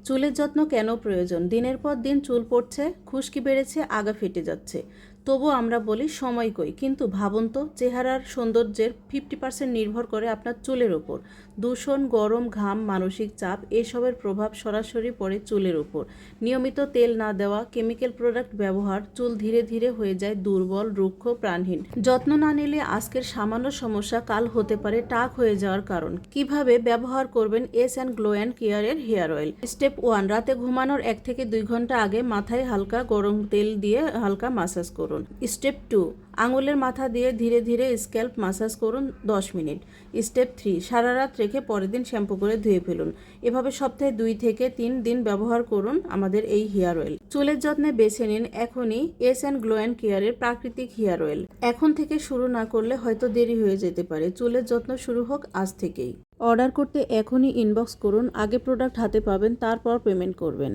চুলের যত্ন কেন প্রয়োজন? দিনের পর দিন চুল পড়ছে, খুশকি বেড়েছে, আগা ফেটে যাচ্ছে। তবু আমরা বলি সময় কই। কিন্তু ভাবুন তো, চেহারার সৌন্দর্যের 50% নির্ভর করে আপনার চুলের ওপর। দূষণ, গরম, ঘাম, মানসিক চাপ এসবের প্রভাব সরাসরি পড়ে চুলের ওপর। নিয়মিত তেল না দেওয়া, কেমিক্যাল প্রোডাক্ট ব্যবহার, চুল ধীরে ধীরে হয়ে যায় দুর্বল, রুক্ষ, প্রাণহীন। যত্ন না নিলে আজকের সামান্য সমস্যা কাল হতে পারে টাক হয়ে যাওয়ার কারণ। কিভাবে ব্যবহার করবেন এস অ্যান্ড গ্লো অ্যান্ড কেয়ারের হেয়ার অয়েল? স্টেপ 1, রাতে ঘুমানোর 1 থেকে 2 ঘন্টা আগে মাথায় হালকা গরম তেল দিয়ে হালকা মাসাজ করুন। স্টেপ 2, আঙুলের মাথা দিয়ে ধীরে ধীরে স্ক্যাল্প মাসাজ করুন 10 মিনিট। স্টেপ 3, সারা রাত রেখে পরের দিন শ্যাম্পু করে ধুয়ে ফেলুন। এভাবে সপ্তাহে 2 থেকে 3 দিন ব্যবহার করুন আমাদের এই হেয়ার অয়েল। চুলের যত্নে বেছে নিন এখনই এস অ্যান্ড গ্লো অ্যান্ড কেয়ারের প্রাকৃতিক হেয়ার অয়েল। এখন থেকে শুরু না করলে হয়তো দেরি হয়ে যেতে পারে। চুলের যত্ন শুরু হোক আজ থেকেই। অর্ডার করতে এখনই ইনবক্স করুন। আগে প্রোডাক্ট হাতে পাবেন, তারপর পেমেন্ট করবেন।